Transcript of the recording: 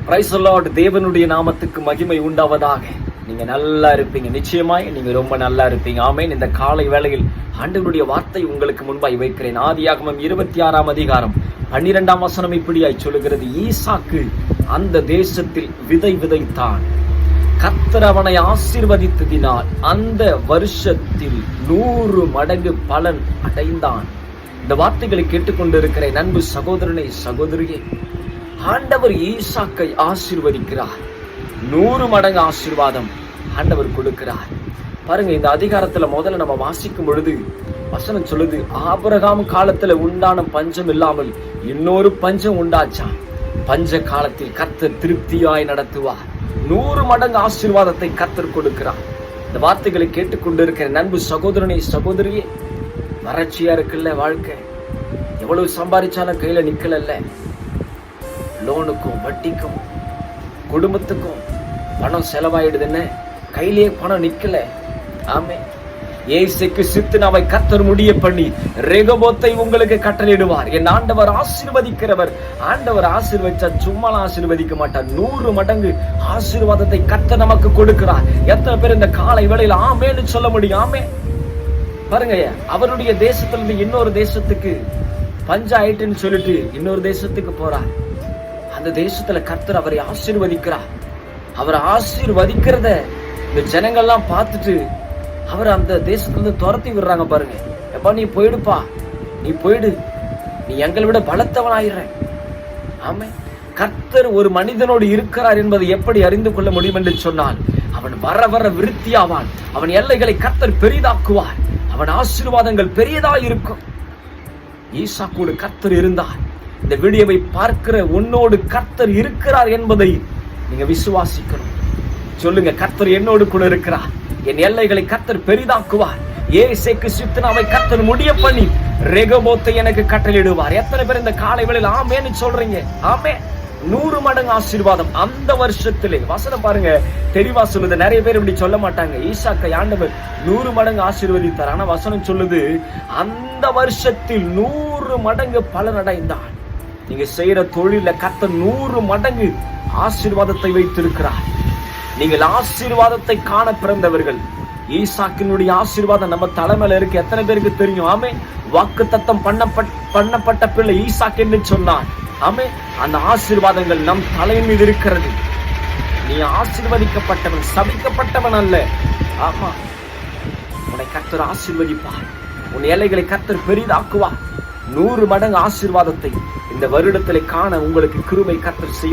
Praise the Lord. தேவனுடைய நாமத்துக்கு மகிமை உண்டாவதாக. நீங்க நல்லா இருப்பீங்க, நிச்சயமாய் நீங்க ரொம்ப நல்லா இருப்பீங்க. ஆமென். இந்த காலை வேளையில் ஆண்டவருடைய வார்த்தை உங்களுக்கு முன்பாய் வைக்கிறேன். ஆதியாகமம் 26 அதிகாரம் 12 வசனம் இப்படியாய் சொல்லுகிறது. ஈசாக்கு அந்த தேசத்தில் விதை விதைத்தான். கர்த்தர் அவனை ஆசீர்வதித்ததினால் அந்த வருஷத்தில் 100 மடங்கு பலன் அடைந்தான். இந்த வார்த்தைகளை கேட்டுக்கொண்டிருக்கிற அன்பு சகோதரனை சகோதரியே, ஆண்டவர் ஈசாக்கை ஆசீர்வதிக்கிறார். 100 மடங்கு ஆசீர்வாதம் ஆண்டவர் கொடுக்கிறார். பாருங்க, இந்த அதிகாரத்துல முதல்ல நம்ம வாசிக்கும் பொழுது வசனம் சொல்லுது, ஆபிரகாம் காலத்துல உண்டான பஞ்சம் இல்லாமல் இன்னொரு பஞ்சம் உண்டாச்சான். பஞ்ச காலத்தில் கர்த்தர் திருப்தியாய் நடத்துவார். 100 மடங்கு ஆசீர்வாதத்தை கர்த்தர் கொடுக்கிறார். இந்த வார்த்தைகளை கேட்டுக்கொண்டிருக்கிற அன்பு சகோதரனை சகோதரியே, வறட்சியா இருக்குல்ல வாழ்க்கை, எவ்வளவு சம்பாதிச்சாலும் கையில நிக்கல, லோனுக்கும் வட்டிக்கும் குடும்பத்துக்கும் பணம் செலவாயிடுதுன்னு கையிலேயே பணம் நிக்கல. ஆமே, ஏசைக்கு சித்தனாவை கர்த்தர் முடிய பண்ணி ரெகோபோத்தை உங்களுக்கு கட்டளையிடுவார். என் ஆண்டவர் ஆசீர்வதிக்கிறவர். ஆண்டவர் ஆசீர்வதிச்சா சும்மா ஆசீர்வதிக்க மாட்டார். 100 மடங்கு ஆசீர்வாதத்தை கர்த்தர் நமக்கு கொடுக்கிறார். எத்தனை பேர் இந்த காலை வேளையில் ஆமேன்னு சொல்ல முடியும்? ஆமே. பாருங்க, அவருடைய தேசத்திலிருந்து இன்னொரு தேசத்துக்கு பஞ்சாயிட்டுன்னு சொல்லிட்டு இன்னொரு தேசத்துக்கு போறார். அந்த தேசத்துல கர்த்தர் அவரை ஆசீர்வதிக்கிறார். அவரை ஆசீர்வதிக்கிறத இந்த ஜனங்கள்லாம் பார்த்துட்டு அவர் அந்த தேசத்திலிருந்து துரத்தி விடுறாங்க. பாருங்க, எப்பா நீ போயிடுப்பா, நீ போயிடு, நீ எங்களை விட பலத்தவனாயிர. ஆமே, கர்த்தர் ஒரு மனிதனோடு இருக்கிறார் என்பதை எப்படி அறிந்து கொள்ள முடியும் என்று சொன்னால், அவன் வர வர விருத்தியாவான். அவன் எல்லைகளை கர்த்தர் பெரிதாக்குவார். அவன் ஆசீர்வாதங்கள் பெரியதா இருக்கும். ஈசாக்கோடு கர்த்தர் இருந்தார். இந்த வீடியோவை பார்க்கிற உன்னோடு கர்த்தர் இருக்கிறார் என்பதை நீங்க விசுவாசிக்கணும். சொல்லுங்க, கர்த்தர் என்னோடு கூட இருக்கிறார். என் எல்லைகளை கர்த்தர் பெரிதாக்குவார். ஏசேக்கு சித்தனாவை கர்த்தர் முடிய பண்ணி ரெகோபோத்தை எனக்கு கட்டளையிடுவார். எத்தனை பேர் இந்த காலை வேளையில் ஆமேன்னு சொல்றீங்க? ஆமே. 100 மடங்கு ஆசீர்வாதம் அந்த வருஷத்திலே. வசனம் பாருங்க, தெளிவா சொல்லுது. நிறைய பேர் இப்படி சொல்ல மாட்டாங்க. ஈசாக்கை ஆண்டவர் 100 மடங்கு ஆசீர்வதித்தார். ஆனா வசனம் சொல்லுது, அந்த வருஷத்தில் 100 மடங்கு பலன் அடைந்தான். நீங்க செய்யற தொழில கர்த்தர் 100 மடங்கு ஆசீர்வாதத்தை வைத்திருக்கிறார். நீங்கள் ஆசீர்வாதத்தை காண பிறந்தவர்கள். ஈசாக்கினுடைய ஆசீர்வாதம் நம்ம தலைமையில இருக்கு. எத்தனை பேருக்கு தெரியும்? ஆமே. வாக்குத்தத்தம் பண்ணப்பட்ட பிள்ளை ஈசாக்கு என்று சொன்னார். ஆமே. அந்த ஆசீர்வாதங்கள் நம் தலையின் மீது இருக்கிறது. நீ ஆசீர்வதிக்கப்பட்டவன், சபிக்கப்பட்டவன் அல்ல. ஆமா, உன்னை கர்த்தர் ஆசீர்வதிப்பார். உன் எல்லைகளை கர்த்தர் பெரிதாக்குவார். 100 மடங்கு ஆசீர்வாதத்தை இந்த வருடத்திலே காண உங்களுக்கு கிருபை கர்த்தர் செய்வார்.